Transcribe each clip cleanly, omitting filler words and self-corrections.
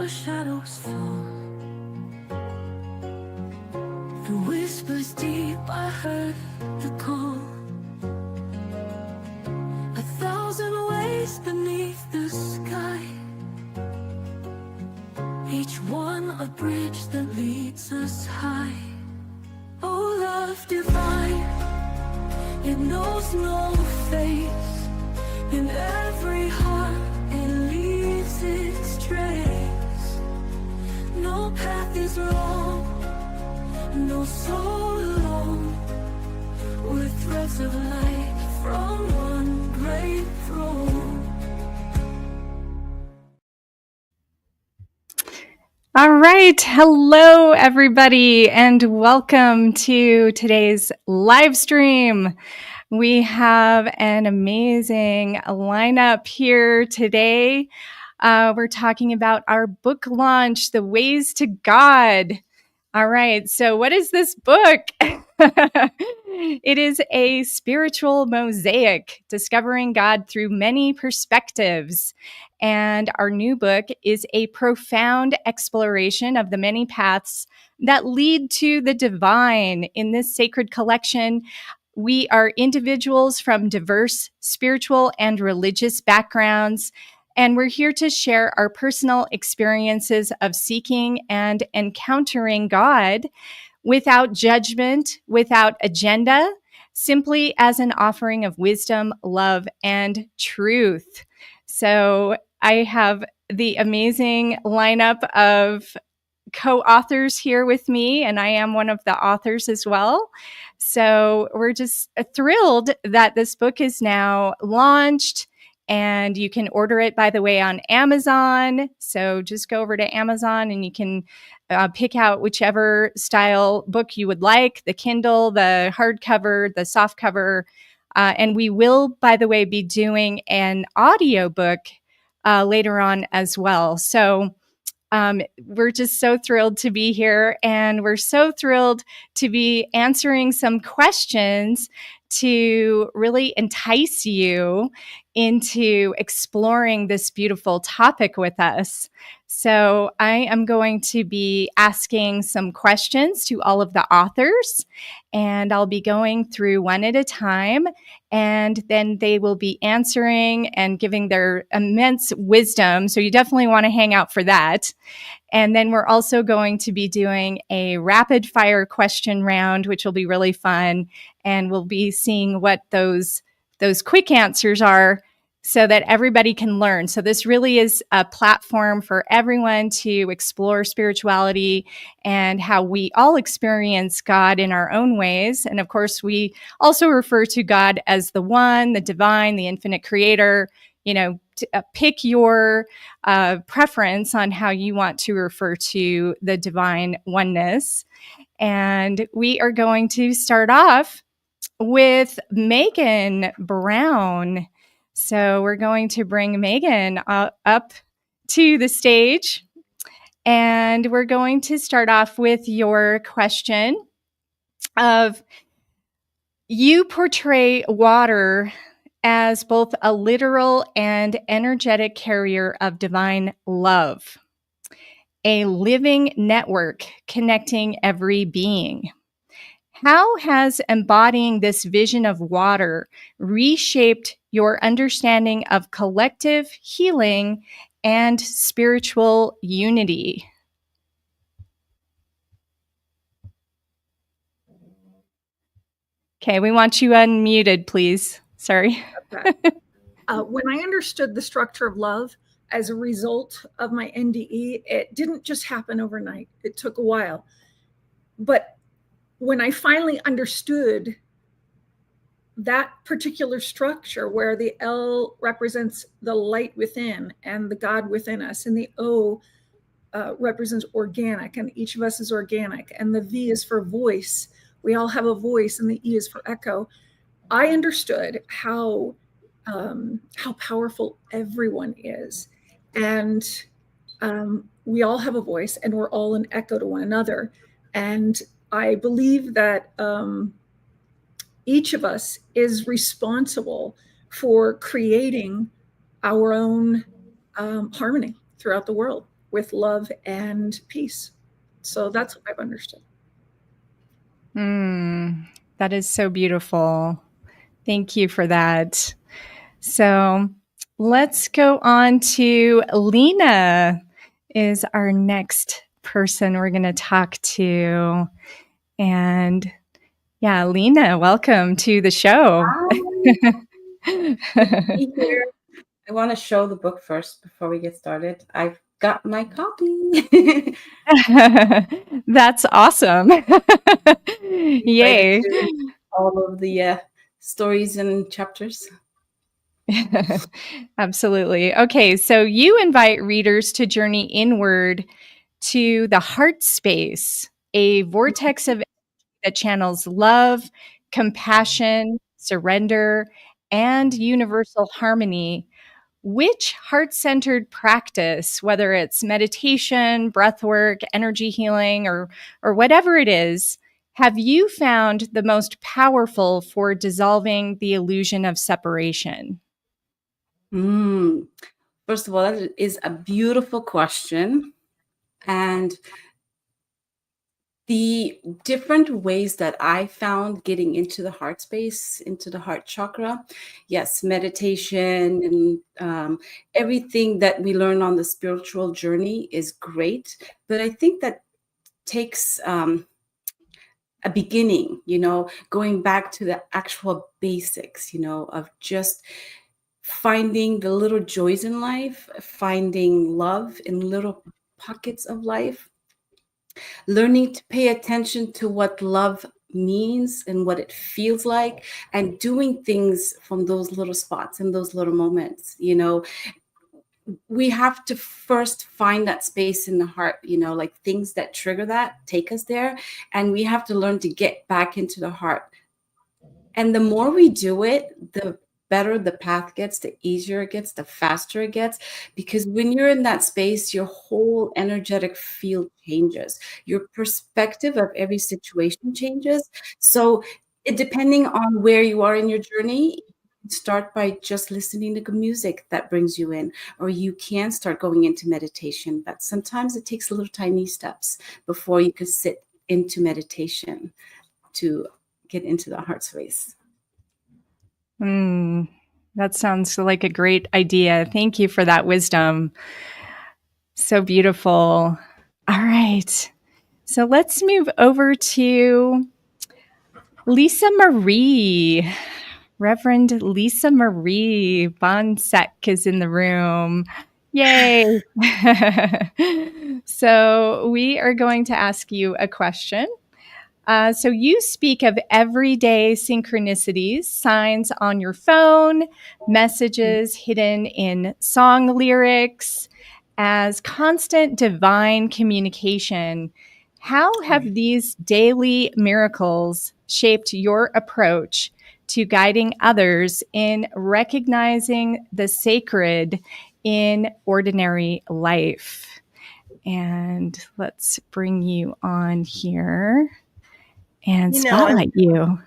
where shadows fall. The whispers deep, I heard the call. 1,000 ways beneath the sky, each one a bridge that leads us high. Oh, love divine, it knows no face. In every heart it leaves its trace. No path is wrong, no soul alone. We're threads of light from one great throne. All right. Hello, everybody, and welcome to today's live stream. We have an amazing lineup here today. We're talking about our book launch, The Ways to God. All right. So what is this book? It is a spiritual mosaic, discovering God through many perspectives. And our new book is a profound exploration of the many paths that lead to the divine. In this sacred collection, we are individuals from diverse spiritual and religious backgrounds, and we're here to share our personal experiences of seeking and encountering God without judgment, without agenda, simply as an offering of wisdom, love, and truth. So I have the amazing lineup of co-authors here with me, and I am one of the authors as well. So we're just thrilled that this book is now launched, and you can order it, by the way, on Amazon. So just go over to Amazon and you can pick out whichever style book you would like, the Kindle, the hardcover, the softcover. And we will, by the way, be doing an audiobook later on as well. So we're just so thrilled to be here, and we're so thrilled to be answering some questions to really entice you into exploring this beautiful topic with us. So I am going to be asking some questions to all of the authors, and I'll be going through one at a time, and then they will be answering and giving their immense wisdom. So you definitely want to hang out for that. And then we're also going to be doing a rapid fire question round, which will be really fun. And we'll be seeing what those quick answers are so that everybody can learn. So this really is a platform for everyone to explore spirituality and how we all experience God in our own ways. And of course, we also refer to God as the one, the divine, the infinite creator. You know, pick your preference on how you want to refer to the divine oneness. And we are going to start off with Megan Brown. So we're going to bring Megan up to the stage. And we're going to start off with your question of, you portray water as both a literal and energetic carrier of divine love, a living network connecting every being. How has embodying this vision of water reshaped your understanding of collective healing and spiritual unity? Okay, we want you unmuted, please. Sorry. Okay. When I understood the structure of love as a result of my NDE, it didn't just happen overnight. It took a while. But when I finally understood that particular structure, where the L represents the light within and the God within us, and the O represents organic, and each of us is organic, and the V is for voice. We all have a voice, and the E is for echo. I understood how powerful everyone is, and we all have a voice, and we're all an echo to one another. And I believe that each of us is responsible for creating our own harmony throughout the world. with love and peace. So that's what I've understood. That is so beautiful. Thank you for that. So let's go on to Lena is our next person we're going to talk to. And yeah, Lena, welcome to the show. Good to be here. I want to show the book first before we get started. I've got my copy. That's awesome. Yay. All of the stories and chapters. Absolutely. Okay, so you invite readers to journey inward to the heart space, a vortex of that channels love, compassion, surrender, and universal harmony. Which heart-centered practice, whether it's meditation, breath work, energy healing, or whatever it is, have you found the most powerful for dissolving the illusion of separation? First of all, that is a beautiful question. And the different ways that I found getting into the heart space, into the heart chakra, yes, meditation and everything that we learn on the spiritual journey is great. But I think that takes a beginning, going back to the actual basics, of just finding the little joys in life, finding love in little pockets of life, learning to pay attention to what love means and what it feels like, and doing things from those little spots and those little moments. We have to first find that space in the heart, like things that trigger that, take us there. And we have to learn to get back into the heart. And the more we do it, the better the path gets, the easier it gets, the faster it gets. Because when you're in that space, your whole energetic field changes. Your perspective of every situation changes. So depending on where you are in your journey, start by just listening to good music that brings you in, or you can start going into meditation. But sometimes it takes little tiny steps before you can sit into meditation to get into the heart space. That sounds like a great idea. Thank you for that wisdom. So beautiful. All right. So let's move over to Lisa Marie. Reverend Lisa Marie Bonsek is in the room. Yay. So we are going to ask you a question. So you speak of everyday synchronicities, signs on your phone, messages hidden in song lyrics, as constant divine communication. How have these daily miracles shaped your approach to guiding others in recognizing the sacred in ordinary life? And let's bring you on here and spotlight you.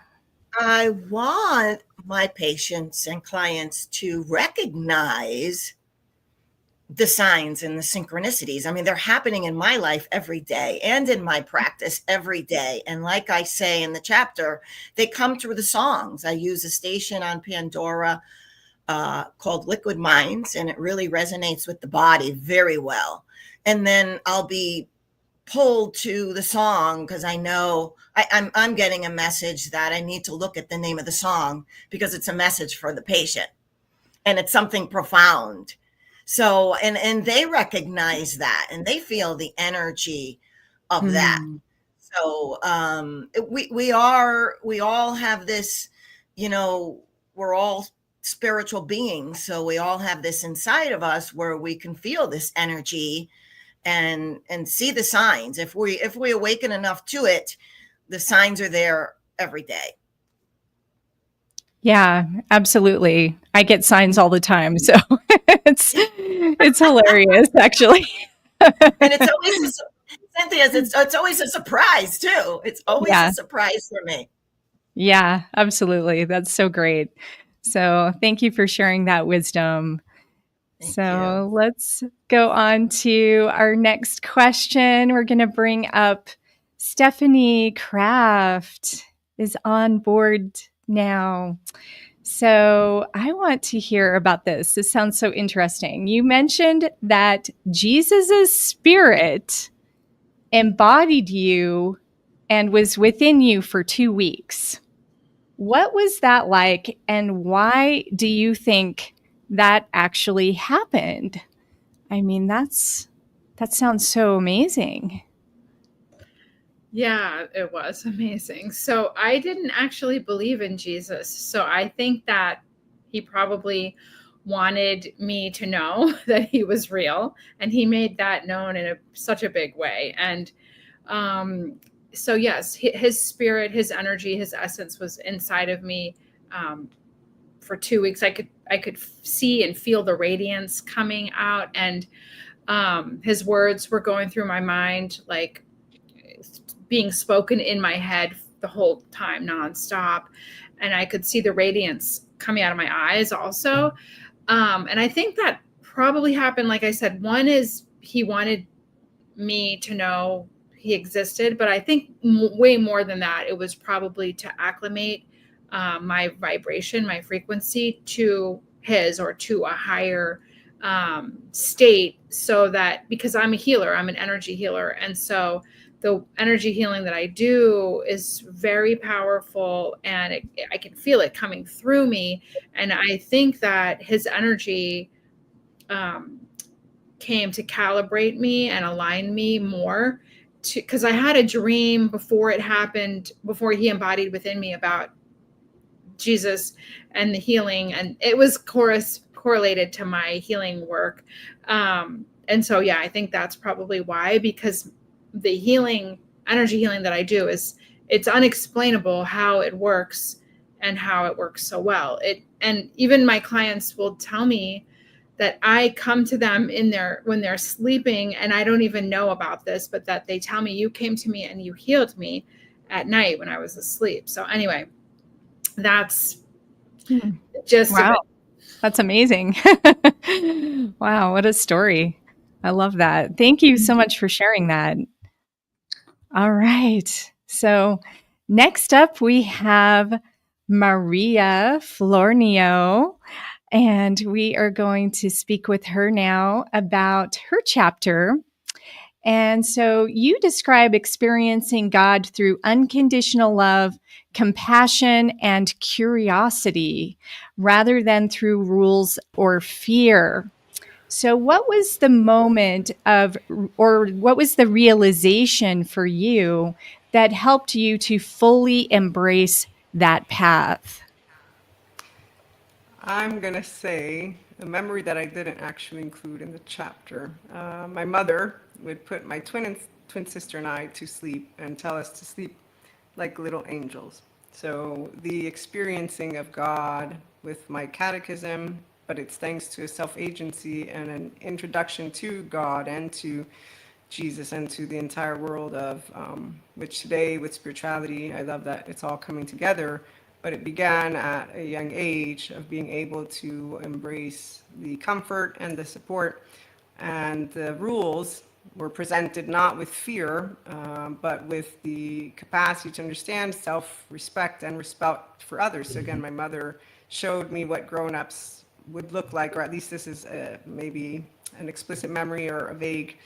I want my patients and clients to recognize the signs and the synchronicities. I mean, they're happening in my life every day and in my practice every day. And like I say in the chapter, they come through the songs. I use a station on Pandora called Liquid Minds, and it really resonates with the body very well. And then I'll be pulled to the song because I know I'm getting a message that I need to look at the name of the song because it's a message for the patient and it's something profound. So, and they recognize that and they feel the energy of that. So, we all have this, we're all spiritual beings. So we all have this inside of us where we can feel this energy and see the signs. If we awaken enough to it, the signs are there every day. Yeah, absolutely. I get signs all the time, so it's hilarious, actually. And it's always Cynthia, it's always a surprise too. It's always a surprise for me. Yeah, absolutely. That's so great. So thank you for sharing that wisdom. Thank you. So let's go on to our next question. We're going to bring up Stephanie Kraft is on board now. So I want to hear about this. This sounds so interesting. You mentioned that Jesus's spirit embodied you and was within you for 2 weeks. What was that like, and why do you think that actually happened? I mean, that sounds so amazing. Yeah, it was amazing. So I didn't actually believe in Jesus. So I think that he probably wanted me to know that he was real, and he made that known in such a big way. And so yes, his spirit, his energy, his essence was inside of me for 2 weeks. I could see and feel the radiance coming out, and his words were going through my mind, like being spoken in my head the whole time, nonstop. And I could see the radiance coming out of my eyes also. And I think that probably happened, like I said, one is he wanted me to know he existed, but I think way more than that, it was probably to acclimate my vibration, my frequency to his, or to a higher state, so that, because I'm a healer, I'm an energy healer. And so the energy healing that I do is very powerful, and I can feel it coming through me. And I think that his energy came to calibrate me and align me more to, because I had a dream before it happened, before he embodied within me, about Jesus and the healing, and it was correlated to my healing work. And so, yeah, I think that's probably why, because the energy healing that I do it's unexplainable how it works, and how it works so well. And even my clients will tell me that I come to them when they're sleeping, and I don't even know about this, but that they tell me, you came to me and you healed me at night when I was asleep. So anyway, that's just wow. That's amazing. Wow, what a story. I love that. Thank you so much for sharing that. All right. So next up, we have Maria Flornio, and we are going to speak with her now about her chapter. And so you describe experiencing God through unconditional love, compassion, and curiosity rather than through rules or fear. So, what was the moment or what was the realization for you that helped you to fully embrace that path? I'm going to say a memory that I didn't actually include in the chapter. My mother would put my twin sister and I to sleep and tell us to sleep like little angels. So the experiencing of God with my catechism, but it's thanks to a self-agency and an introduction to God and to Jesus and to the entire world of, which today with spirituality, I love that it's all coming together. But it began at a young age of being able to embrace the comfort and the support, and the rules were presented not with fear, but with the capacity to understand self-respect and respect for others. So again, my mother showed me what grown-ups would look like, or at least this is maybe an explicit memory or a vague,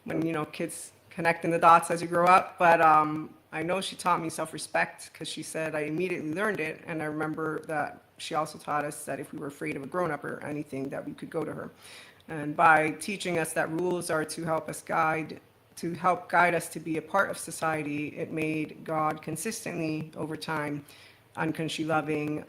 when kids connecting the dots as you grow up. But I know she taught me self-respect, because she said I immediately learned it. And I remember that she also taught us that if we were afraid of a grown-up or anything, that we could go to her. And by teaching us that rules are to help guide us to be a part of society, it made God consistently over time unconsciously loving,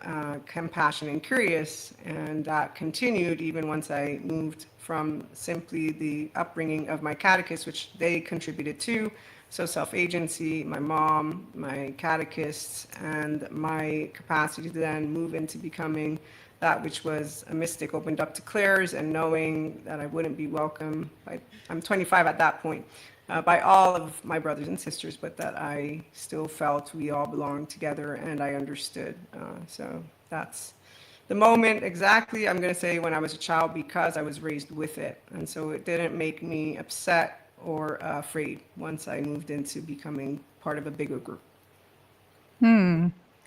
compassionate, and curious. And that continued even once I moved from simply the upbringing of my catechist, which they contributed to. So self-agency, my mom, my catechists, and my capacity to then move into becoming that which was a mystic opened up to clairs, and knowing that I wouldn't be welcome I'm 25 at that point, by all of my brothers and sisters, but that I still felt we all belonged together, and I understood. So that's the moment exactly, I'm going to say when I was a child, because I was raised with it. And so it didn't make me upset or afraid once I moved into becoming part of a bigger group.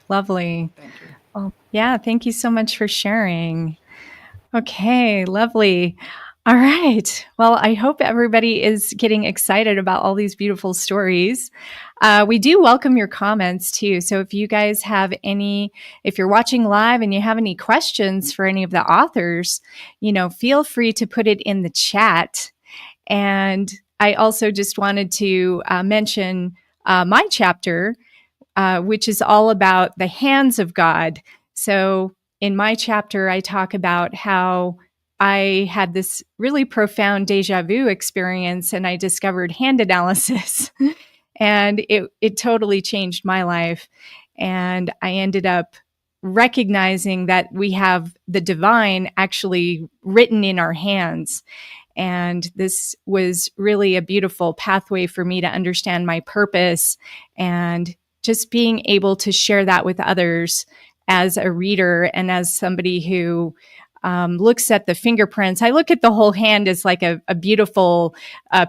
Lovely. Thank you. Well, yeah, thank you so much for sharing. Okay, lovely. All right. Well, I hope everybody is getting excited about all these beautiful stories. We do welcome your comments too. So if you guys have any, if you're watching live and you have any questions for any of the authors, feel free to put it in the chat. And I also just wanted to mention my chapter, which is all about the hands of God. So in my chapter, I talk about how I had this really profound deja vu experience and I discovered hand analysis. And it totally changed my life. And I ended up recognizing that we have the divine actually written in our hands. And this was really a beautiful pathway for me to understand my purpose and just being able to share that with others as a reader and as somebody who looks at the fingerprints. I look at the whole hand as like a beautiful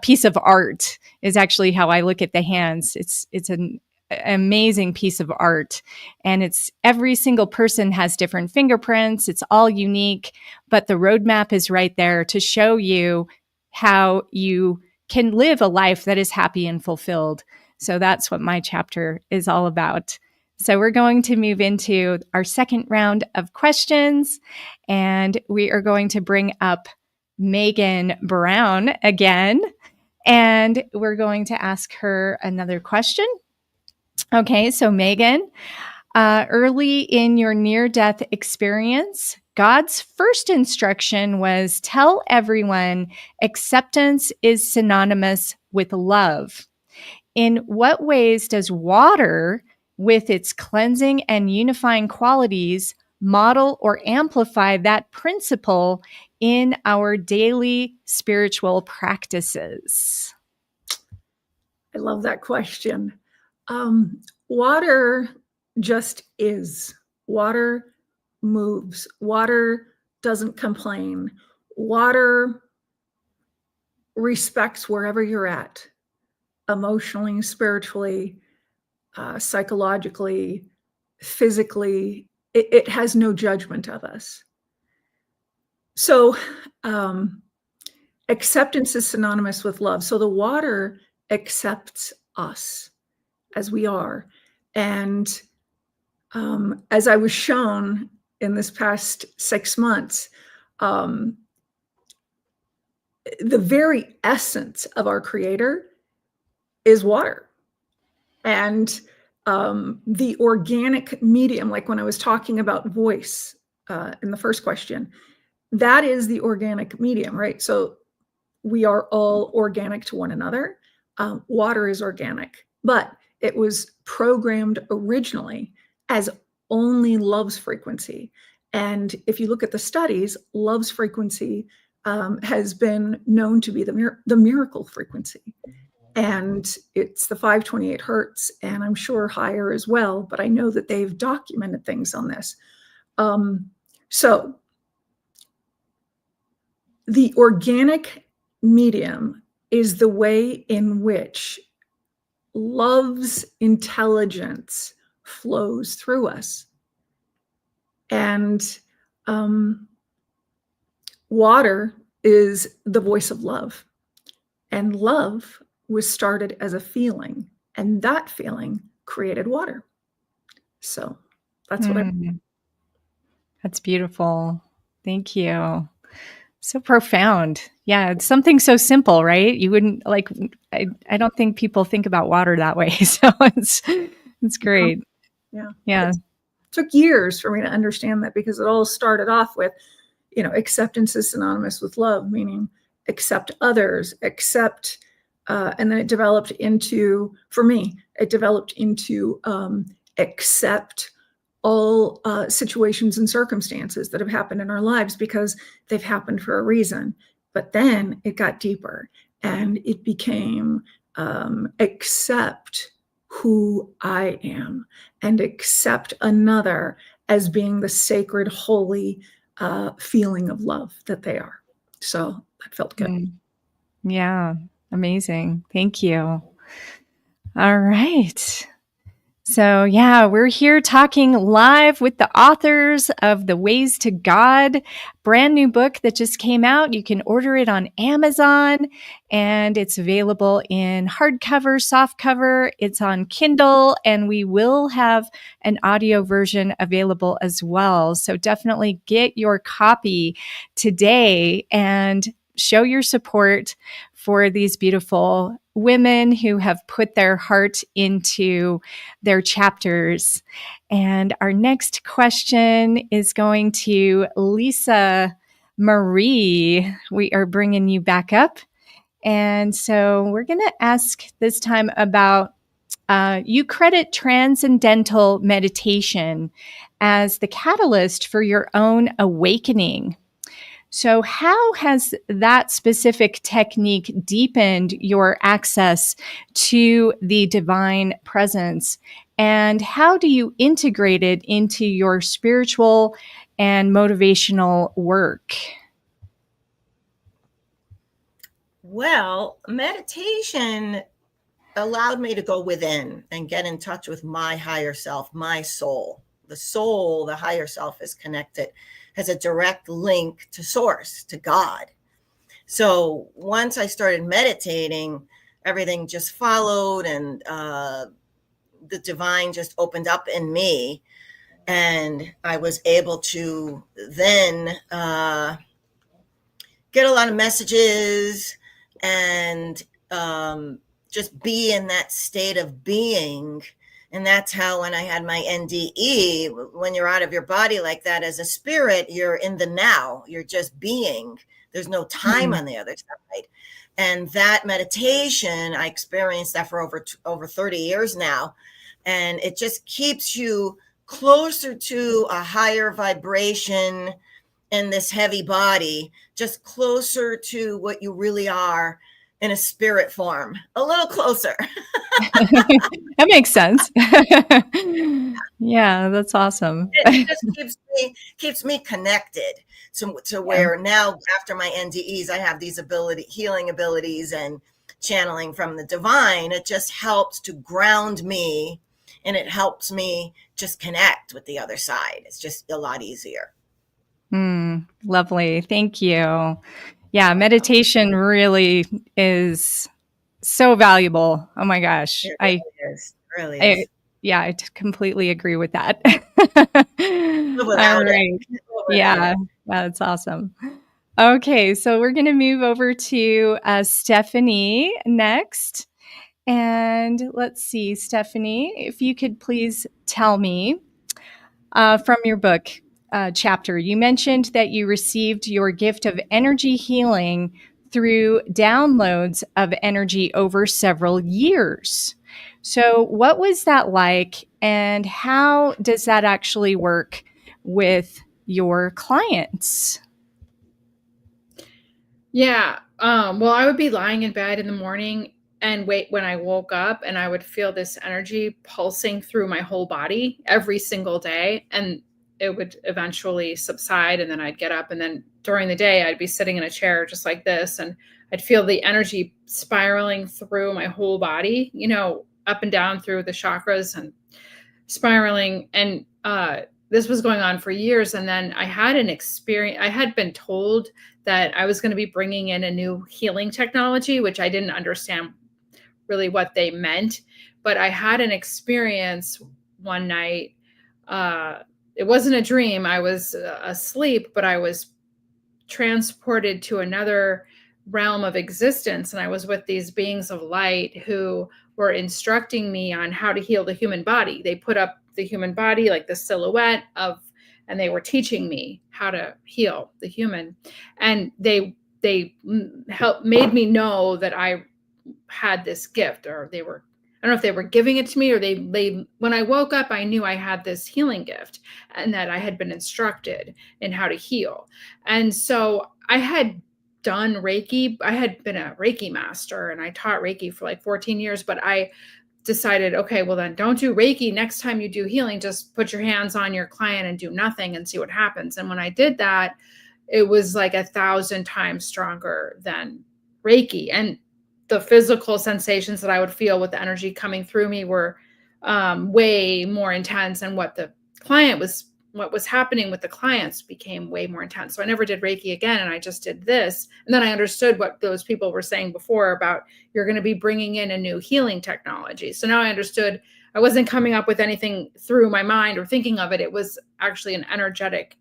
piece of art is actually how I look at the hands. It's an amazing piece of art, and it's every single person has different fingerprints. It's all unique, but the roadmap is right there to show you how you can live a life that is happy and fulfilled. So that's what my chapter is all about. So we're going to move into our second round of questions, and we are going to bring up Megan Brown again, and we're going to ask her another question. Okay, so Megan, early in your near-death experience, God's first instruction was tell everyone acceptance is synonymous with love. In what ways does water, with its cleansing and unifying qualities, model or amplify that principle in our daily spiritual practices? I love that question. Water just is. Water moves. Water doesn't complain. Water respects wherever you're at, emotionally, spiritually, psychologically, physically. It has no judgment of us. So acceptance is synonymous with love. So the water accepts us as we are. And as I was shown in this past 6 months, the very essence of our Creator is water. And the organic medium, like when I was talking about voice in the first question, that is the organic medium, right? So we are all organic to one another. Water is organic, but it was programmed originally as only love's frequency. And if you look at the studies, love's frequency has been known to be the miracle frequency. And it's the 528 hertz, and I'm sure higher as well, but I know that they've documented things on this. So the organic medium is the way in which love's intelligence flows through us. And water is the voice of love. And love was started as a feeling, and that feeling created water. So that's what That's beautiful. Thank you. So profound. Yeah, it's something so simple, right? You wouldn't like, I don't think people think about water that way. So it's great. Yeah. It took years for me to understand that, because it all started off with, acceptance is synonymous with love, meaning accept others, accept, and then it developed into, for me, accept all situations and circumstances that have happened in our lives, because they've happened for a reason. But then it got deeper, and it became accept who I am and accept another as being the sacred, holy feeling of love that they are. So that felt good. Yeah, amazing. Thank you. All right. So, yeah, we're here talking live with the authors of The Ways to God, brand new book that just came out. You can order it on Amazon, and it's available in hardcover, softcover. It's on Kindle, and we will have an audio version available as well. So definitely get your copy today and show your support for these beautiful women who have put their heart into their chapters. And our next question is going to Lisa Marie. We are bringing you back up. And so we're going to ask this time about you credit transcendental meditation as the catalyst for your own awakening. So, how has that specific technique deepened your access to the divine presence? And how do you integrate it into your spiritual and motivational work? Well, meditation allowed me to go within and get in touch with my higher self, my soul. The soul, the higher self, is connected, has a direct link to source, to God. So once I started meditating, everything just followed, and the divine just opened up in me. And I was able to then get a lot of messages and just be in that state of being. And that's how, when I had my NDE, when you're out of your body like that as a spirit, you're in the now, you're just being. There's no time on the other side. And that meditation, I experienced that for over 30 years now. And it just keeps you closer to a higher vibration in this heavy body, just closer to what you really are in a spirit form, a little closer. That makes sense. Yeah, that's awesome. It just keeps me connected to where now, after my NDEs, I have these healing abilities and channeling from the divine. It just helps to ground me, and it helps me just connect with the other side. It's just a lot easier. Lovely. Thank you. Yeah, meditation really is so valuable. Oh my gosh. It really is. It really is. I completely agree with that. Without All right. Yeah, that's awesome. Okay, so we're going to move over to Stephanie next. And let's see, Stephanie, if you could please tell me from your book chapter, you mentioned that you received your gift of energy healing through downloads of energy over several years. So, what was that like, and how does that actually work with your clients? Yeah. Well, I would be lying in bed in the morning and when I woke up, and I would feel this energy pulsing through my whole body every single day. And it would eventually subside. And then I'd get up, and then during the day, I'd be sitting in a chair just like this. And I'd feel the energy spiraling through my whole body, up and down through the chakras and spiraling. And this was going on for years. And then I had an experience. I had been told that I was going to be bringing in a new healing technology, which I didn't understand really what they meant. But I had an experience one night. It wasn't a dream. I was asleep, but I was transported to another realm of existence. And I was with these beings of light who were instructing me on how to heal the human body. They put up the human body, like the silhouette of, and they were teaching me how to heal the human. And they made me know that I had this gift, or I don't know if they were giving it to me, or they when I woke up, I knew I had this healing gift, and that I had been instructed in how to heal. And so I had done Reiki. I had been a Reiki master, and I taught Reiki for like 14 years, but I decided, okay, well then don't do Reiki next time you do healing, just put your hands on your client and do nothing and see what happens. And when I did that, it was like 1,000 times stronger than Reiki. And the physical sensations that I would feel with the energy coming through me were way more intense. And what was happening with the clients became way more intense. So I never did Reiki again. And I just did this. And then I understood what those people were saying before about you're going to be bringing in a new healing technology. So now I understood I wasn't coming up with anything through my mind or thinking of it. It was actually an energetic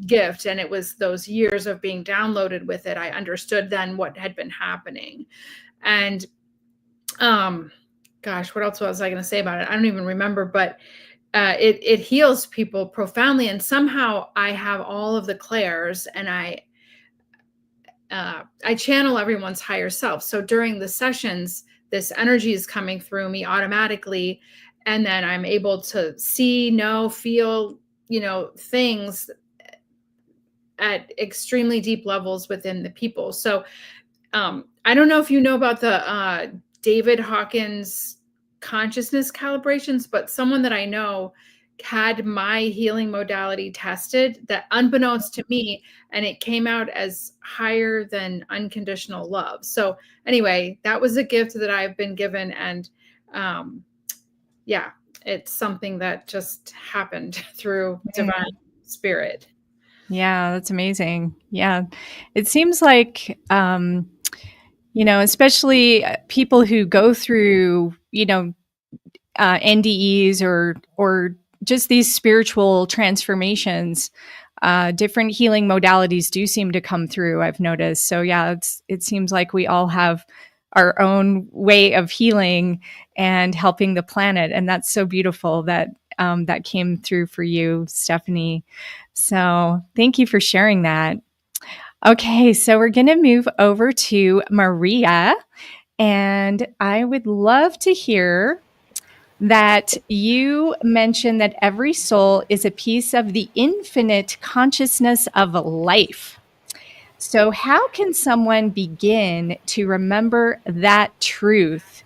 gift. And it was those years of being downloaded with it. I understood then what had been happening. And, gosh, what else was I going to say about it? I don't even remember, but it heals people profoundly. And somehow I have all of the clairs, and I channel everyone's higher self. So during the sessions, this energy is coming through me automatically. And then I'm able to see, know, feel, things at extremely deep levels within the people. So I don't know if you know about the David Hawkins consciousness calibrations, but someone that I know had my healing modality tested, that unbeknownst to me, and it came out as higher than unconditional love. So anyway, that was a gift that I've been given. And it's something that just happened through divine spirit. Yeah, that's amazing. Yeah. It seems like, especially people who go through, NDEs or just these spiritual transformations, different healing modalities do seem to come through, I've noticed. So yeah, it seems like we all have our own way of healing and helping the planet. And that's so beautiful that that came through for you, Stephanie. So thank you for sharing that. Okay, so we're going to move over to Maria, and I would love to hear that you mentioned that every soul is a piece of the infinite consciousness of life. So how can someone begin to remember that truth,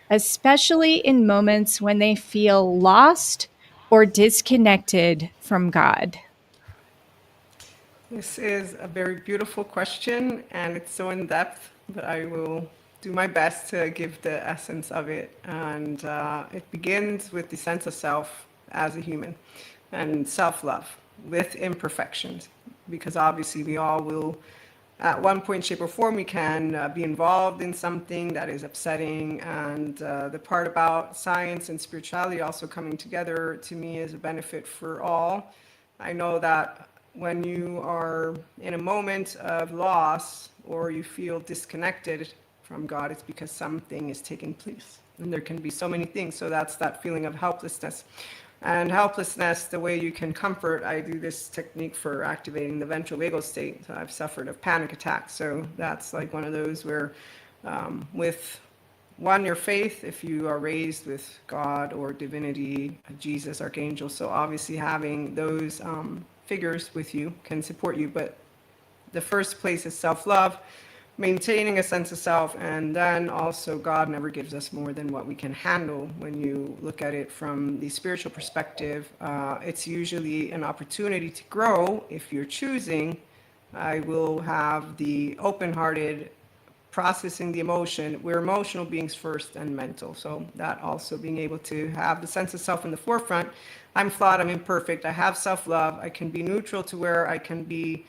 especially in moments when they feel lost or disconnected from God? This is a very beautiful question, and it's so in depth, but I will do my best to give the essence of it. And it begins with the sense of self as a human and self-love with imperfections, because obviously we all will, at one point, shape, or form, we can be involved in something that is upsetting. And the part about science and spirituality also coming together, to me, is a benefit for all. I know that when you are in a moment of loss or you feel disconnected from God, it's because something is taking place. And there can be so many things. So that's that feeling of helplessness. And helplessness, the way you can comfort, I do this technique for activating the ventral vagal state. So I've suffered of panic attacks. So that's like one of those where with your faith, if you are raised with God or divinity, Jesus, archangel. So obviously having those figures with you can support you, but the first place is self-love, maintaining a sense of self, and then also God never gives us more than what we can handle. When you look at it from the spiritual perspective, it's usually an opportunity to grow. If you're choosing, I will have the open-hearted processing the emotion. We're emotional beings first and mental. So that also being able to have the sense of self in the forefront. I'm flawed, I'm imperfect, I have self-love, I can be neutral to where I can be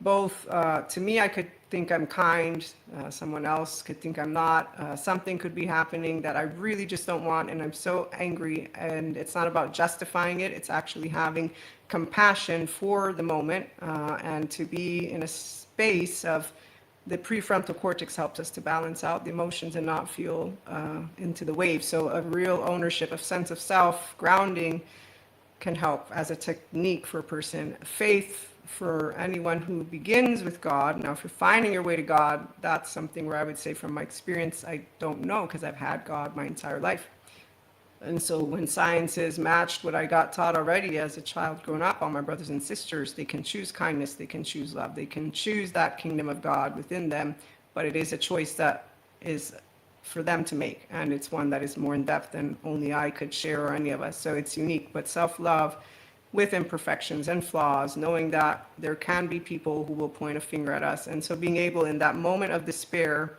both, to me, I could think I'm kind, someone else could think I'm not, something could be happening that I really just don't want, and I'm so angry, and it's not about justifying it, it's actually having compassion for the moment, and to be in a space of the prefrontal cortex helps us to balance out the emotions and not feel into the wave. So a real ownership of sense of self, grounding, can help as a technique for a person. Faith for anyone who begins with God. Now, if you're finding your way to God, that's something where I would say from my experience, I don't know, because I've had God my entire life. And so when science is matched what I got taught already as a child growing up, all my brothers and sisters, they can choose kindness, they can choose love, they can choose that kingdom of God within them, but it is a choice that is for them to make. And it's one that is more in depth than only I could share or any of us. So it's unique. But self-love with imperfections and flaws, knowing that there can be people who will point a finger at us. And so being able in that moment of despair,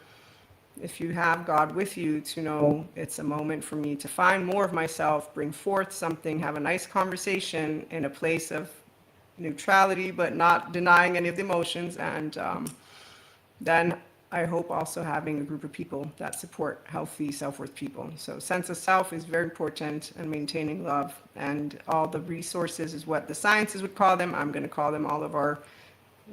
if you have God with you, to know it's a moment for me to find more of myself, bring forth something, have a nice conversation in a place of neutrality, but not denying any of the emotions. And then I hope also having a group of people that support healthy self-worth people. So sense of self is very important, and maintaining love, and all the resources is what the sciences would call them. I'm going to call them all of our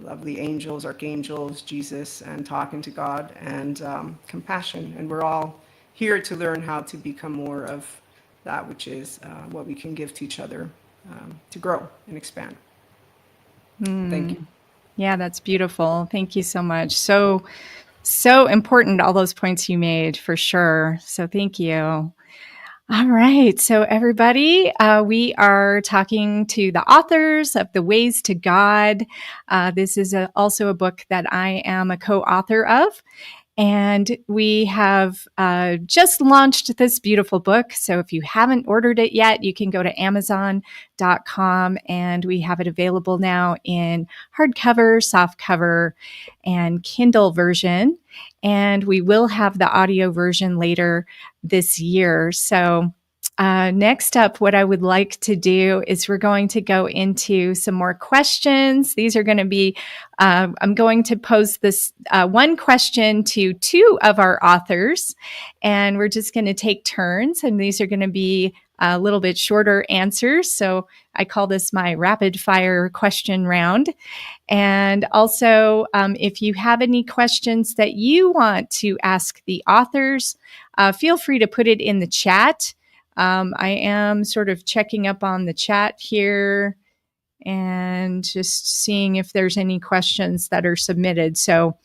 lovely angels, archangels, Jesus, and talking to God, and compassion. And we're all here to learn how to become more of that, which is what we can give to each other to grow and expand. Thank you. Yeah, that's beautiful. Thank you so much. So important, all those points you made, for sure. So thank you. All right. So everybody, we are talking to the authors of The Ways to God. This is also a book that I am a co-author of. And we have just launched this beautiful book. So if you haven't ordered it yet, you can go to Amazon.com, and we have it available now in hardcover, softcover, and Kindle version. And we will have the audio version later this year. So next up, what I would like to do is we're going to go into some more questions. These are going to be, I'm going to pose this one question to two of our authors, and we're just going to take turns. And these are going to be a little bit shorter answers. So I call this my rapid fire question round. And also, if you have any questions that you want to ask the authors, feel free to put it in the chat. I am sort of checking up on the chat here and just seeing if there's any questions that are submitted. So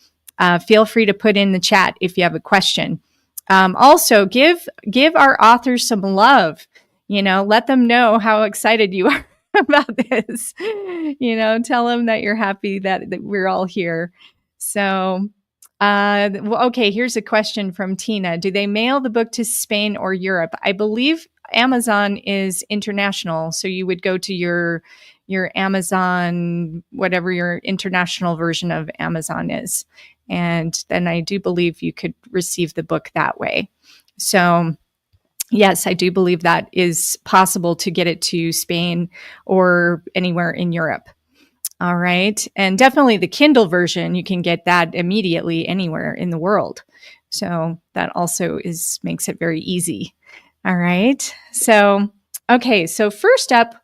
feel free to put in the chat if you have a question. Also, give our authors some love. Let them know how excited you are about this. Tell them that you're happy that we're all here. So okay, here's a question from Tina. Do they mail the book to Spain or Europe? I believe Amazon is international, so you would go to your Amazon, whatever your international version of Amazon is. And then I do believe you could receive the book that way. So yes, I do believe that is possible to get it to Spain or anywhere in Europe. All right. And definitely the Kindle version, you can get that immediately anywhere in the world. So that also makes it very easy. All right. So, okay. So first up,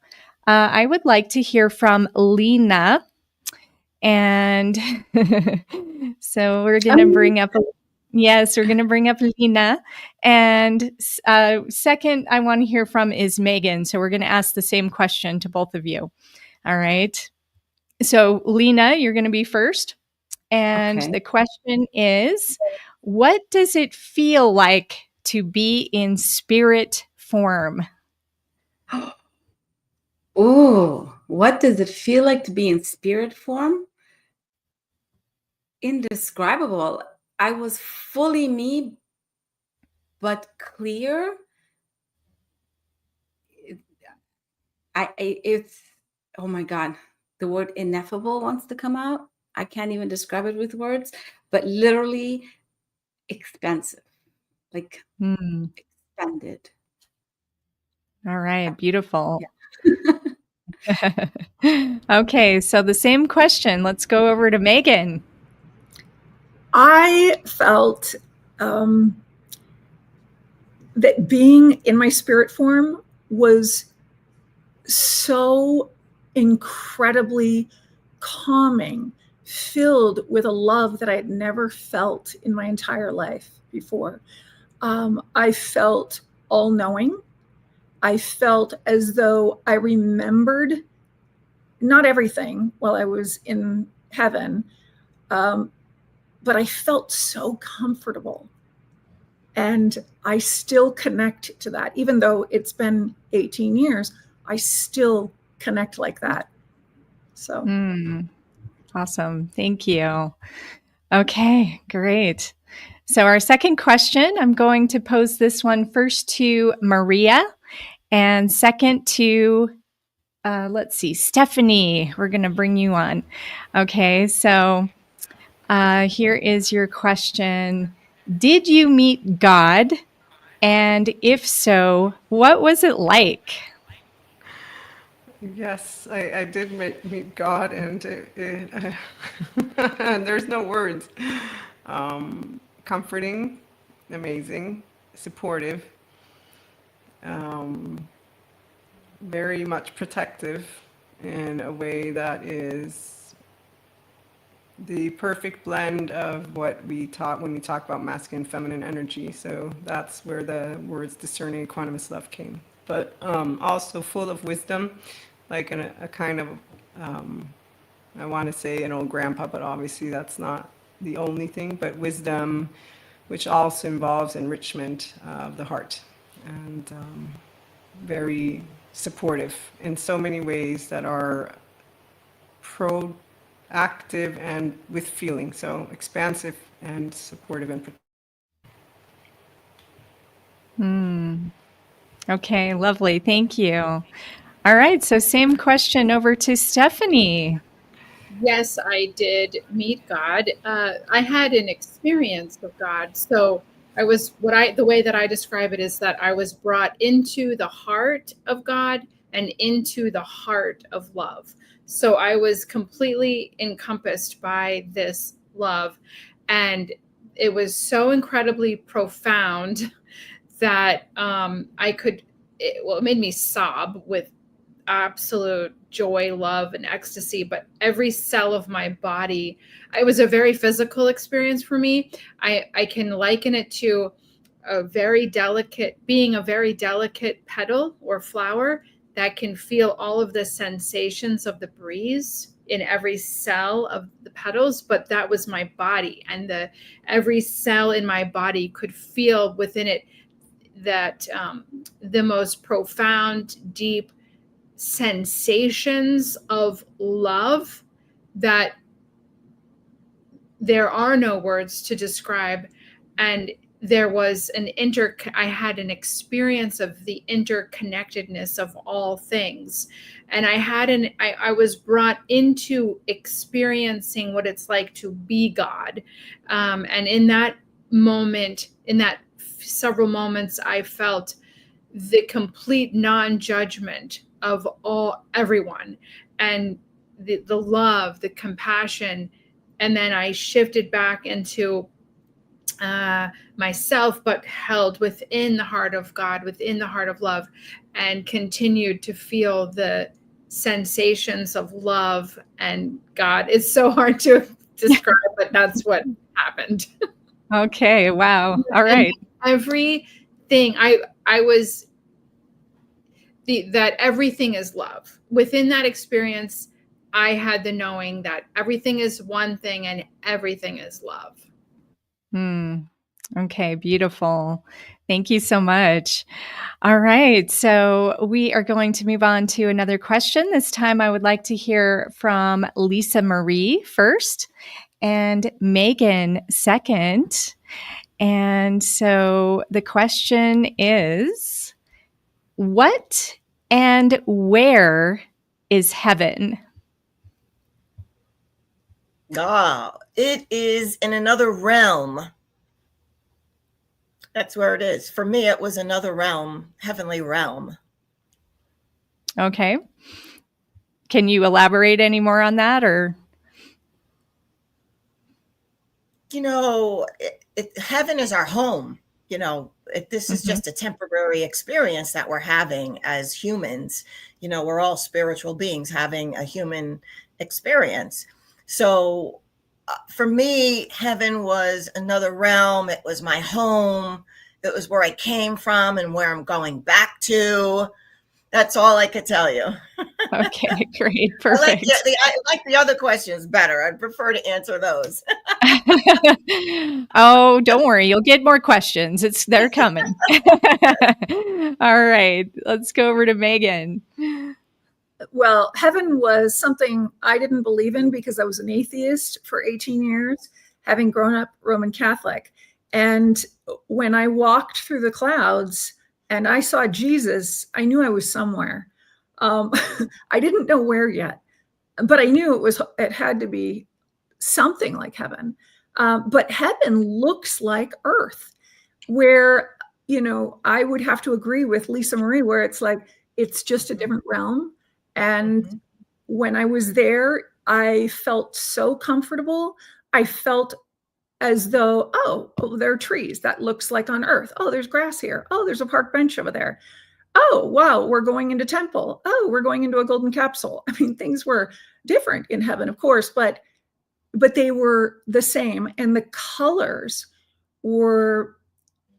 I would like to hear from Lena. And so we're going to bring up, we're going to bring up Lena. And second, I want to hear from is Megan. So we're going to ask the same question to both of you. All right. So, Lena, you're going to be first. And Okay. the question is, what does it feel like to be in spirit form? Oh, what does it feel like to be in spirit form? Indescribable. I was fully me, but clear. It's, oh my God, the word ineffable wants to come out. I can't even describe it with words, but literally expansive, like expanded. All right, beautiful. Yeah. Okay, so the same question. Let's go over to Megan. I felt that being in my spirit form was so incredibly calming, filled with a love that I had never felt in my entire life before. I felt all-knowing. I felt as though I remembered not everything while I was in heaven, but I felt so comfortable. And I still connect to that. Even though it's been 18 years, I still connect like that. So. Awesome. Thank you. Okay, great. So our second question, I'm going to pose this one first to Maria and second to, let's see, Stephanie. We're going to bring you on. Okay, so here is your question. Did you meet God? And if so, what was it like? Yes, I did meet God, and and there's no words. Comforting, amazing, supportive, um, very much protective in a way that is the perfect blend of what we talk when we talk about masculine and feminine energy. So that's where the words discerning equanimous love came. But also full of wisdom, like a kind of, I want to say an old grandpa, but obviously that's not the only thing, but wisdom, which also involves enrichment of the heart, and very supportive in so many ways that are proactive and with feeling, so expansive and supportive and Okay, lovely. Thank you. All right, so same question over to Stephanie. Yes, I did meet God. I had an experience of God. So I was the way that I describe it is that I was brought into the heart of God and into the heart of love. So I was completely encompassed by this love. And it was so incredibly profound that it made me sob with absolute joy, love, and ecstasy. But every cell of my body, it was a very physical experience for me. I can liken it to being a very delicate petal or flower that can feel all of the sensations of the breeze in every cell of the petals. But that was my body, and every cell in my body could feel within it that the most profound, deep sensations of love that there are no words to describe. And there was I had an experience of the interconnectedness of all things. And I was brought into experiencing what it's like to be God. And in that moment, in that several moments, I felt the complete non-judgment of everyone, and the love, the compassion. And then I shifted back into myself, but held within the heart of God, within the heart of love, and continued to feel the sensations of love and God. It's so hard to describe, but that's what happened. Okay, wow. All right. Everything I was that everything is love. Within that experience, I had the knowing that everything is one thing and everything is love. Okay, beautiful. Thank you so much. All right, so we are going to move on to another question. This time I would like to hear from Lisa Marie first and Megan second. And so the question is, what and where is heaven? It is in another realm. That's where it is. For me, it was another realm, heavenly realm. Okay. Can you elaborate any more on that, or? Heaven is our home. This is just a temporary experience that we're having as humans. We're all spiritual beings having a human experience. So for me, heaven was another realm. It was my home. It was where I came from and where I'm going back to. That's all I could tell you. Okay, great. Perfect. I like the other questions better. I'd prefer to answer those. Oh, don't worry. You'll get more questions. They're coming. All right. Let's go over to Megan. Well, heaven was something I didn't believe in because I was an atheist for 18 years, having grown up Roman Catholic. And when I walked through the clouds and I saw Jesus, I knew I was somewhere. I didn't know where yet, but I knew it had to be something like heaven. But heaven looks like earth, where, I would have to agree with Lisa Marie, where it's like, it's just a different realm. And when I was there, I felt so comfortable. I felt as though, oh, there are trees. That looks like on earth. Oh, there's grass here. Oh, there's a park bench over there. Oh, wow, we're going into temple. Oh, we're going into a golden capsule. I mean, things were different in heaven, of course, but they were the same. And the colors were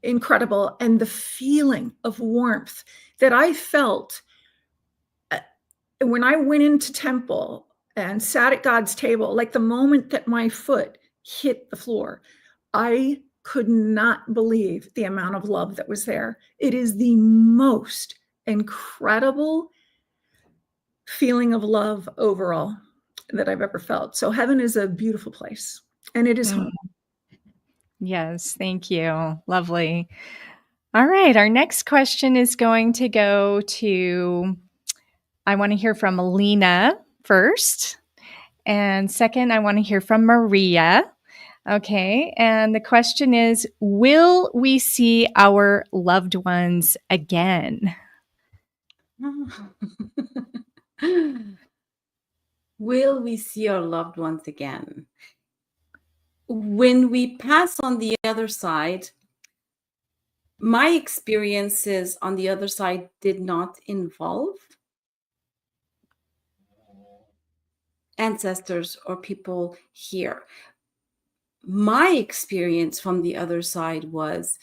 incredible. And the feeling of warmth that I felt when I went into temple and sat at God's table, like the moment that my foot hit the floor, I could not believe the amount of love that was there. It is the most incredible feeling of love overall that I've ever felt. So heaven is a beautiful place, and it is home. Yes, thank you. Lovely. All right, our next question is going to go to, I want to hear from Alina first. And second, I want to hear from Maria. Okay, and the question is, will we see our loved ones again? Will we see our loved ones again? When we pass on the other side, my experiences on the other side did not involve ancestors or people here. My experience from the other side was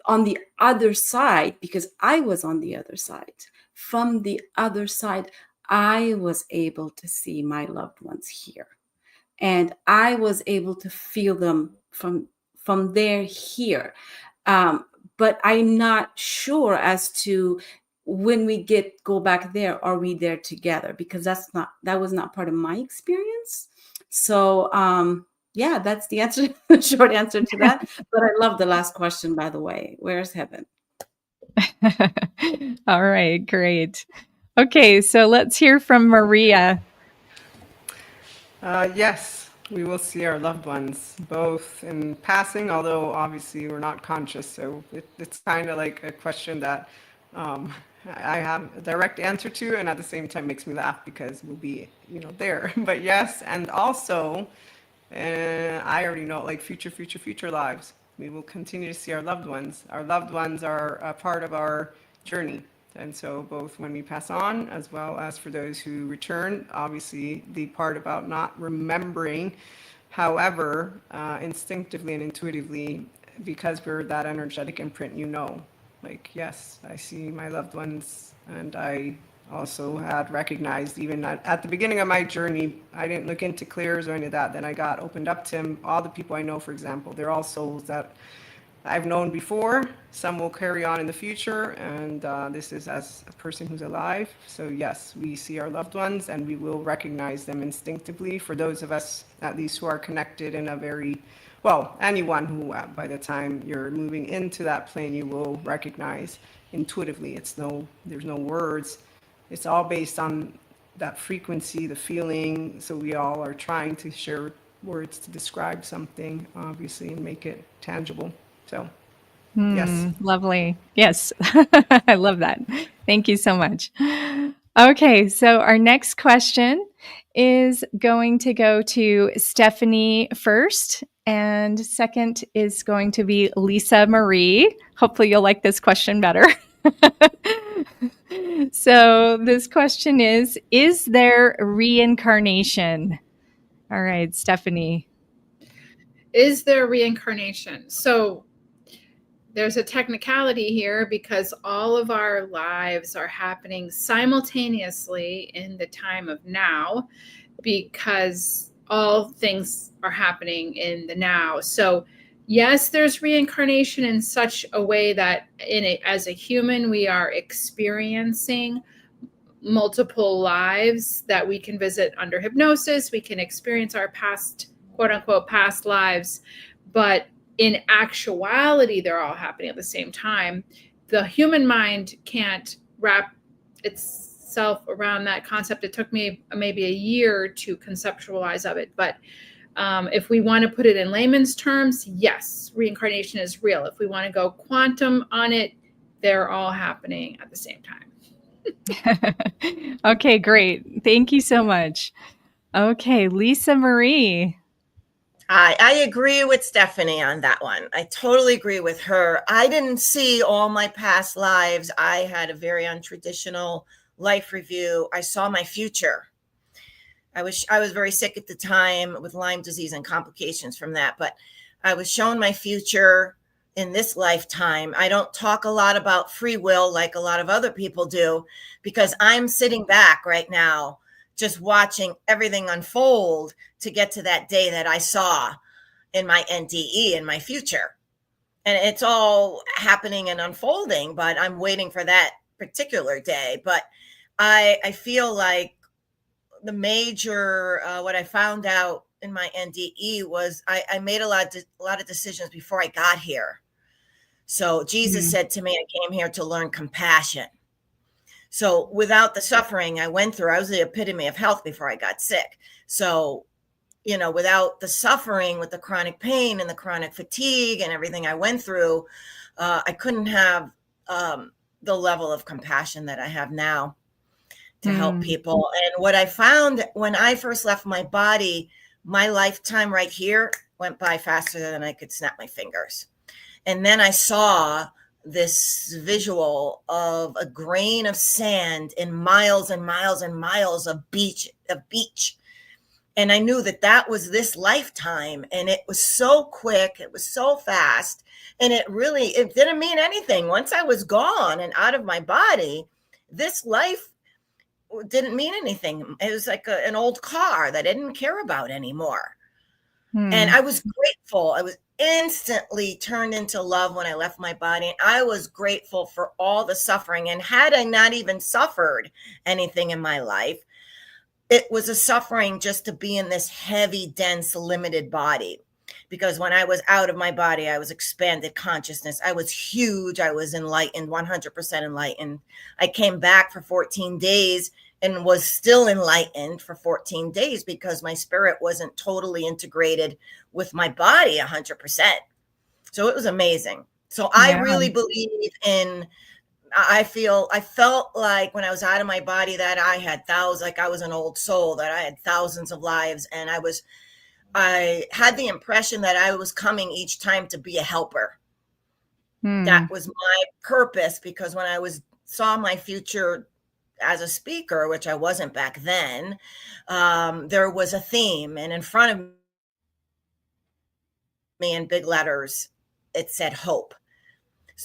on the other side, because I was on the other side. From the other side, I was able to see my loved ones here. And I was able to feel them from there here. But I'm not sure as to when we go back there, are we there together? Because that was not part of my experience. So yeah, that's the answer, the short answer to that. But I love the last question, by the way. Where's heaven? All right, great. Okay, so let's hear from Maria. Yes, we will see our loved ones, both in passing, although obviously we're not conscious. So it's kind of like a question that I have a direct answer to, and at the same time makes me laugh because we'll be, there. But yes, and also, I already know, like future lives, we will continue to see our loved ones. Our loved ones are a part of our journey. And so both when we pass on, as well as for those who return, obviously the part about not remembering, however, instinctively and intuitively, because we're that energetic imprint, like, yes, I see my loved ones. And I also had recognized, even at the beginning of my journey, I didn't look into clears or any of that. Then I got opened up to him. All the people I know, for example, they're all souls that I've known before. Some will carry on in the future, and this is as a person who's alive. So yes, we see our loved ones, and we will recognize them instinctively. For those of us, at least, who are connected in a very, well, anyone who, by the time you're moving into that plane, you will recognize intuitively. There's no words. It's all based on that frequency, the feeling. So we all are trying to share words to describe something, obviously, and make it tangible. So, yes. Lovely. Yes, I love that. Thank you so much. Okay, so our next question is going to go to Stephanie first, and second is going to be Lisa Marie. Hopefully, you'll like this question better. So, this question is there reincarnation? All right, Stephanie. Is there reincarnation? So there's a technicality here because all of our lives are happening simultaneously in the time of now, because all things are happening in the now. So yes, there's reincarnation in such a way that as a human, we are experiencing multiple lives that we can visit under hypnosis. We can experience our past, quote unquote, past lives. but in actuality, they're all happening at the same time. The human mind can't wrap itself around that concept. It took me maybe a year to conceptualize of it, but if we want to put it in layman's terms, yes, reincarnation is real. If we want to go quantum on it, they're all happening at the same time. Okay, great. Thank you so much. Okay, Lisa Marie. I agree with Stephanie on that one. I totally agree with her. I didn't see all my past lives. I had a very untraditional life review. I saw my future. I was very sick at the time with Lyme disease and complications from that, but I was shown my future in this lifetime. I don't talk a lot about free will like a lot of other people do, because I'm sitting back right now just watching everything unfold to get to that day that I saw in my NDE in my future. And it's all happening and unfolding, but I'm waiting for that particular day. But I feel like the major, what I found out in my NDE was I made a lot of decisions before I got here. So Jesus said to me, I came here to learn compassion. So without the suffering I went through, I was the epitome of health before I got sick. So, without the suffering with the chronic pain and the chronic fatigue and everything I went through, I couldn't have the level of compassion that I have now to help people. And what I found when I first left my body, my lifetime right here went by faster than I could snap my fingers. And then I saw this visual of a grain of sand in miles and miles and miles of beach. And I knew that that was this lifetime. And it was so quick. It was so fast. And it didn't mean anything. Once I was gone and out of my body, this life didn't mean anything. It was like an old car that I didn't care about anymore. And I was grateful. I was instantly turned into love when I left my body. And I was grateful for all the suffering. And had I not even suffered anything in my life, it was a suffering just to be in this heavy, dense, limited body. Because when I was out of my body, I was expanded consciousness. I was huge. I was enlightened, 100% enlightened. I came back for 14 days and was still enlightened for 14 days because my spirit wasn't totally integrated with my body 100%. So it was amazing. So I really believe I felt like when I was out of my body that I had thousands, like I was an old soul, that I had thousands of lives. And I had the impression that I was coming each time to be a helper. That was my purpose, because when I saw my future as a speaker, which I wasn't back then, there was a theme, and in front of me in big letters, it said hope.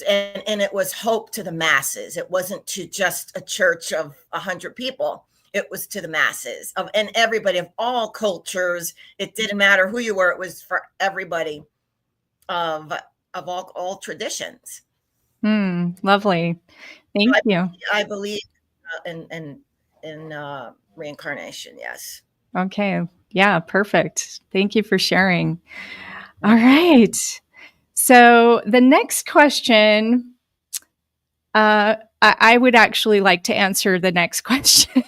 And it was hope to the masses. It wasn't to just a church of 100 people. It was to the masses and everybody of all cultures. It didn't matter who you were. It was for everybody of all traditions. Lovely. Thank you. I believe in reincarnation. Yes. Okay. Yeah, perfect. Thank you for sharing. All right. So the next question, I would actually like to answer the next question.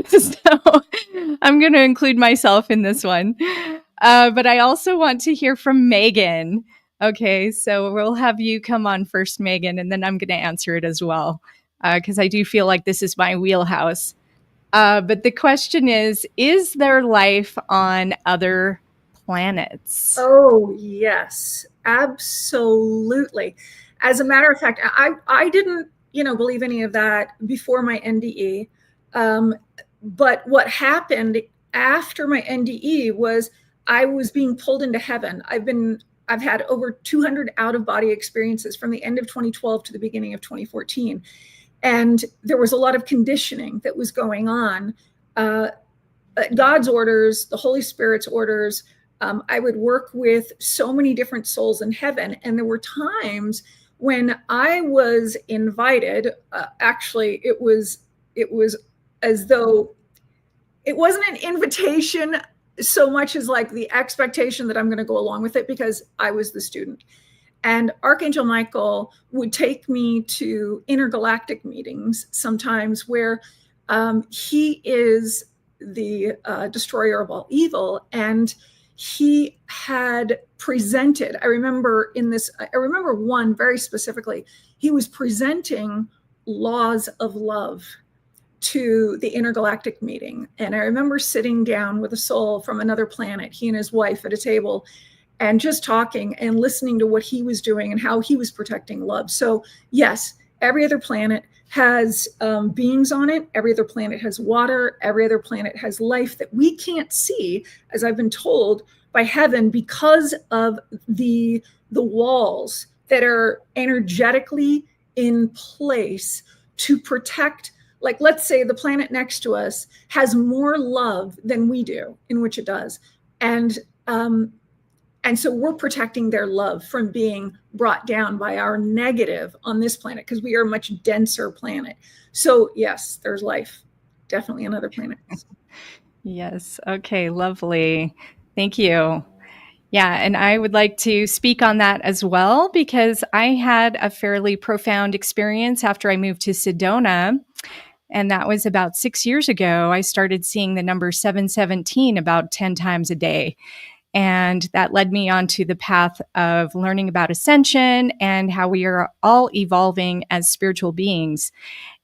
So I'm going to include myself in this one. But I also want to hear from Megan. Okay, so we'll have you come on first, Megan, and then I'm going to answer it as well, because I do feel like this is my wheelhouse. But the question is there life on other planets? Oh, yes, absolutely. As a matter of fact, I didn't, believe any of that before my NDE. But what happened after my NDE was I was being pulled into heaven. I've had over 200 out-of-body experiences from the end of 2012 to the beginning of 2014. And there was a lot of conditioning that was going on. God's orders, the Holy Spirit's orders. I would work with so many different souls in heaven. And there were times when I was invited, actually, it was as though it wasn't an invitation. so much as like the expectation that I'm going to go along with it because I was the student. And Archangel Michael would take me to intergalactic meetings sometimes where he is the destroyer of all evil. And he had presented, I remember one very specifically, he was presenting laws of love to the intergalactic meeting. And I remember sitting down with a soul from another planet, he and his wife at a table, and just talking and listening to what he was doing and how he was protecting love. So yes, every other planet has beings on it. Every other planet has water. Every other planet has life that we can't see, as I've been told by heaven, because of the walls that are energetically in place to protect. Like, let's say the planet next to us has more love than we do, in which it does. And so we're protecting their love from being brought down by our negative on this planet because we are a much denser planet. So yes, there's life, definitely on other planets. Yes. Okay. Lovely. Thank you. Yeah. And I would like to speak on that as well, because I had a fairly profound experience after I moved to Sedona. And that was about 6 years ago. I started seeing the number 717 about 10 times a day. And that led me onto the path of learning about ascension and how we are all evolving as spiritual beings.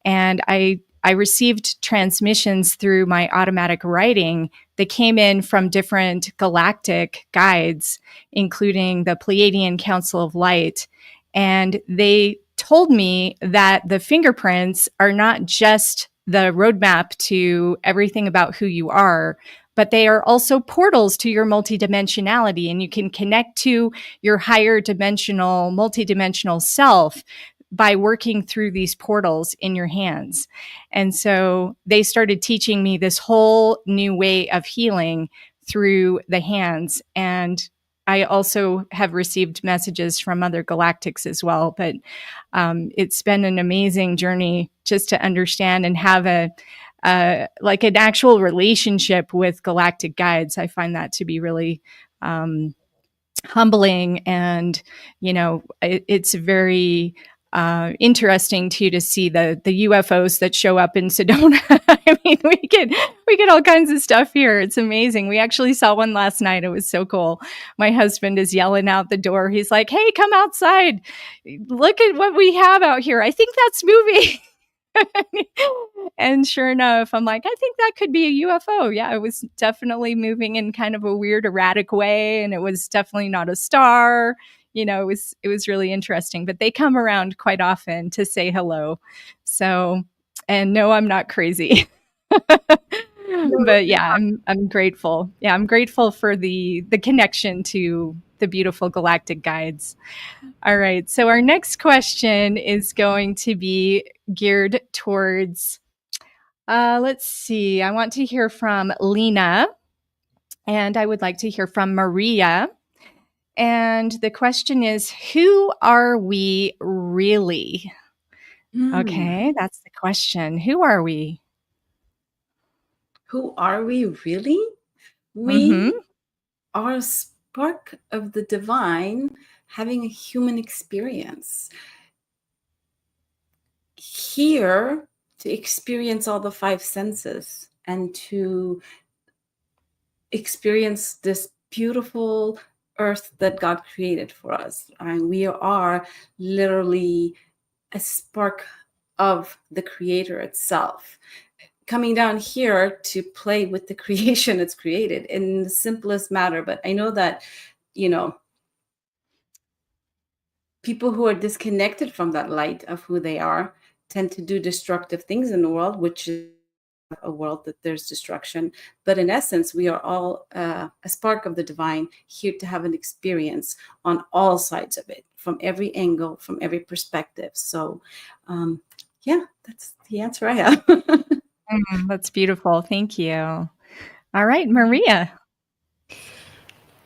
And I received transmissions through my automatic writing that came in from different galactic guides, including the Pleiadian Council of Light. And they told me that the fingerprints are not just the roadmap to everything about who you are, but they are also portals to your multidimensionality, and you can connect to your higher dimensional, multidimensional self by working through these portals in your hands. And so they started teaching me this whole new way of healing through the hands. And I also have received messages from other galactics as well. But it's been an amazing journey just to understand and have like an actual relationship with galactic guides. I find that to be really humbling, and it's very interesting too to see the UFOs that show up in Sedona. I mean, we get all kinds of stuff here. It's amazing. We actually saw one last night. It was so cool. My husband is yelling out the door. He's like, "Hey, come outside! Look at what we have out here. I think that's moving." And sure enough, I'm like, I think that could be a UFO. Yeah, it was definitely moving in kind of a weird, erratic way, and it was definitely not a star. It was really interesting. But they come around quite often to say hello. So, and no, I'm not crazy. But yeah, I'm grateful. Yeah, I'm grateful for the connection to the beautiful galactic guides. All right. So our next question is going to be geared towards, let's see. I want to hear from Lena, and I would like to hear from Maria. And the question is, who are we really? Okay, that's the question. Who are we? Who are we really? We are a spark of the divine having a human experience. Here to experience all the five senses and to experience this beautiful earth that God created for us. And we are literally a spark of the creator itself, coming down here to play with the creation it's created in the simplest matter. But I know that, people who are disconnected from that light of who they are tend to do destructive things in the world, which is a world that there's destruction. But in essence, we are all a spark of the divine, here to have an experience on all sides of it, from every angle, from every perspective. So yeah, that's the answer I have. That's beautiful. Thank you. All right, Maria.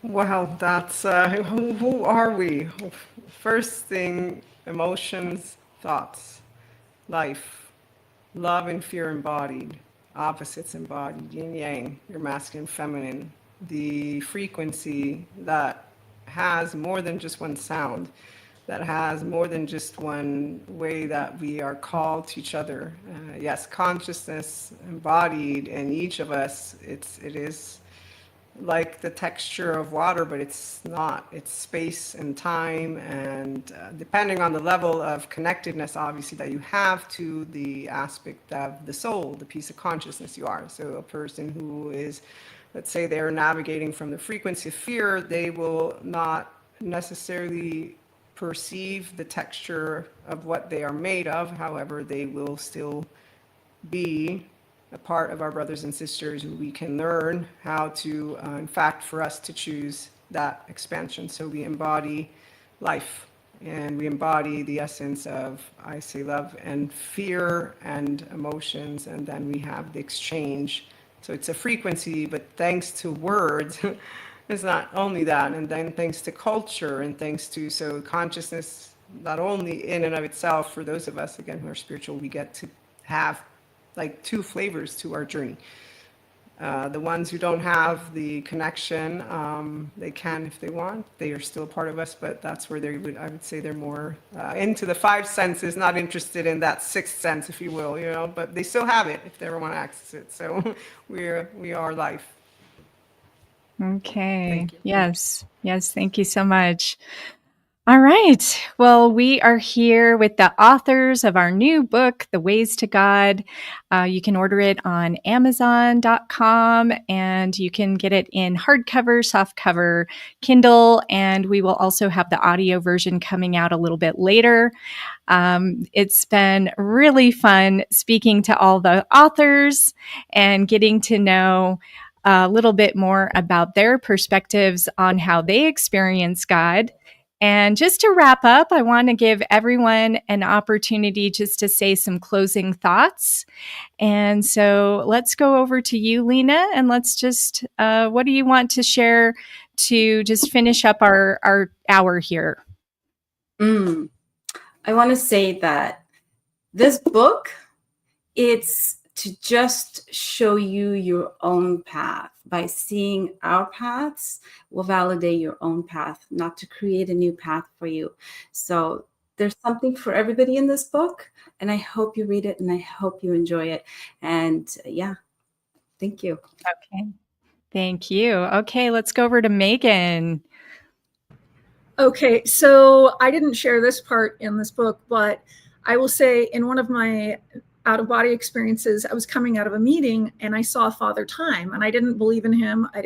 Well, that's who are we? First thing, emotions, thoughts, life, love and fear embodied, opposites embodied, yin yang, your masculine, feminine, the frequency that has more than just one sound, that has more than just one way that we are called to each other. Yes, consciousness embodied in each of us, it is like the texture of water, but it's not. It's space and time, and depending on the level of connectedness, obviously, that you have to the aspect of the soul, the piece of consciousness you are. So a person who is, let's say they're navigating from the frequency of fear, they will not necessarily perceive the texture of what they are made of. However, they will still be a part of our brothers and sisters who we can learn how to, in fact, for us to choose that expansion. So we embody life, and we embody the essence of, I say, love and fear and emotions, and then we have the exchange. So it's a frequency, but thanks to words, it's not only that, and then thanks to culture and thanks to, so consciousness, not only in and of itself, for those of us, again, who are spiritual, we get to have like two flavors to our journey. The ones who don't have the connection, they can if they want. They are still part of us, but that's where they would, I would say, they're more into the five senses, not interested in that sixth sense, if you will, you know. But they still have it if they ever want to access it. So we are life. Okay. Thank you. Yes. Yes. Thank you so much. All right. Well, we are here with the authors of our new book, The Ways to God. You can order it on Amazon.com, and you can get it in hardcover, softcover, Kindle, and we will also have the audio version coming out a little bit later. It's been really fun speaking to all the authors and getting to know a little bit more about their perspectives on how they experience God. And just to wrap up, I want to give everyone an opportunity just to say some closing thoughts. And so let's go over to you, Lena, and let's just, what do you want to share to just finish up our hour here? I want to say that this book, it's to just show you your own path. By seeing our paths will validate your own path, not to create a new path for you. So there's something for everybody in this book, and I hope you read it, and I hope you enjoy it. And yeah, thank you. Okay. Thank you. Okay, let's go over to Megan. Okay, so I didn't share this part in this book, but I will say in one of my out-of-body experiences, I was coming out of a meeting and I saw Father Time, and I didn't believe in him. I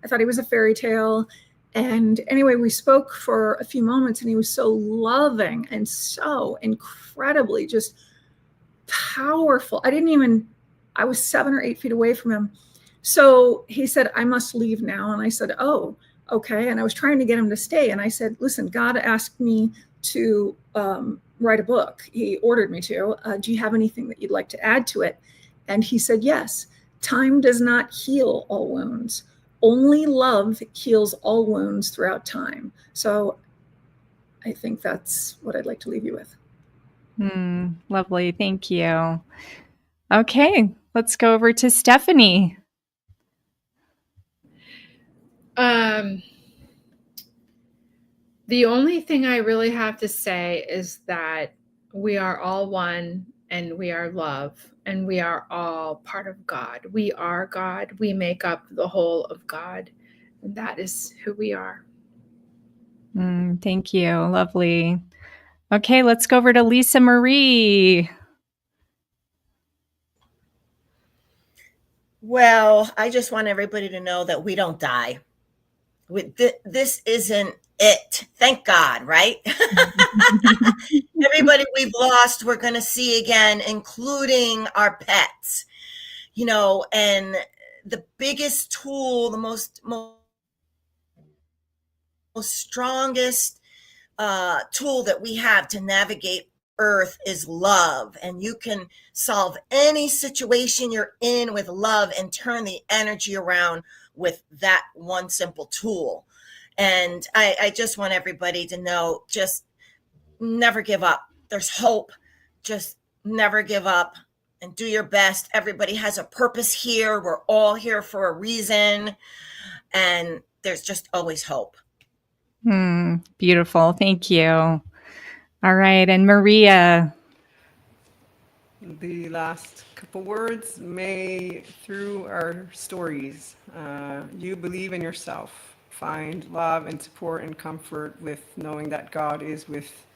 thought he was a fairy tale. And anyway, we spoke for a few moments, and he was so loving and so incredibly just powerful. I was 7 or 8 feet away from him. So he said, I must leave now. And I said, oh, okay. And I was trying to get him to stay. And I said, listen, God asked me to write a book. He ordered me to. Do you have anything that you'd like to add to it? And he said, yes. Time does not heal all wounds. Only love heals all wounds throughout time. So I think that's what I'd like to leave you with. Lovely. Thank you. Okay, let's go over to Stephanie. The only thing I really have to say is that we are all one, and we are love, and we are all part of God. We are God. We make up the whole of God, and that is who we are. Thank you. Lovely. Okay, let's go over to Lisa Marie. Well, I just want everybody to know that we don't die. This isn't it. Thank God, right? Everybody we've lost, we're going to see again, including our pets, you know, and the biggest tool, the most strongest tool that we have to navigate Earth is love. And you can solve any situation you're in with love and turn the energy around with that one simple tool. And I just want everybody to know, just never give up. There's hope. Just never give up. and do your best. Everybody has a purpose here. We're all here for a reason. And there's just always hope. Beautiful. Thank you. All right. And Maria. The last couple words: may through our stories, you believe in yourself, find love and support and comfort with knowing that God is with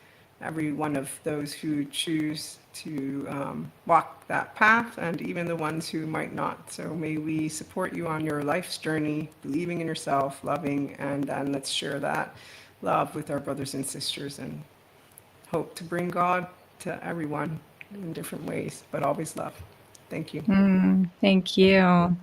every one of those who choose to walk that path, and even the ones who might not. So may we support you on your life's journey, believing in yourself, loving, and then let's share that love with our brothers and sisters and hope to bring God to everyone in different ways, but always love. Thank you. Thank you.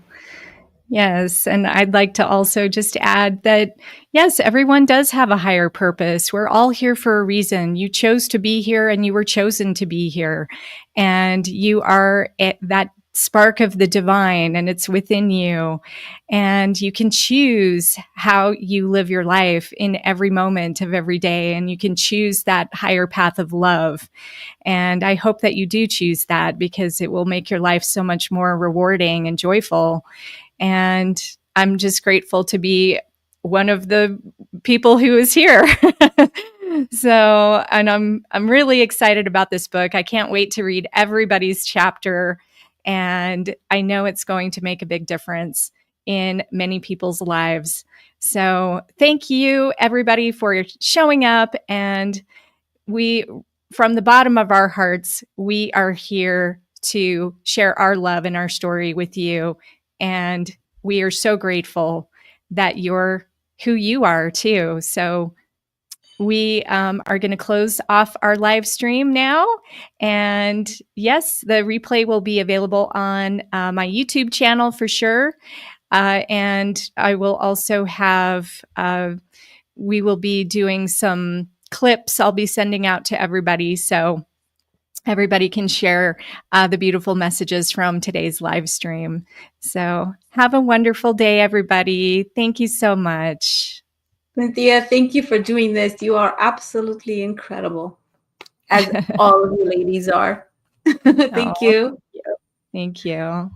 Yes. And I'd like to also just add that, yes, everyone does have a higher purpose. We're all here for a reason. You chose to be here and you were chosen to be here. And you are at that spark of the divine and it's within you. And you can choose how you live your life in every moment of every day. And you can choose that higher path of love. And I hope that you do choose that because it will make your life so much more rewarding and joyful. And I'm just grateful to be one of the people who is here. So, and I'm really excited about this book. I can't wait to read everybody's chapter. And I know it's going to make a big difference in many people's lives. So thank you, everybody, for showing up. And we, from the bottom of our hearts, we are here to share our love and our story with you. And we are so grateful that you're who you are too. So we are going to close off our live stream now. And yes, the replay will be available on my YouTube channel for sure. And I will also have, we will be doing some clips I'll be sending out to everybody. So everybody can share the beautiful messages from today's live stream. So have a wonderful day, everybody. Thank you so much. Cynthia, thank you for doing this. You are absolutely incredible, as all of you ladies are. Thank you. Thank you.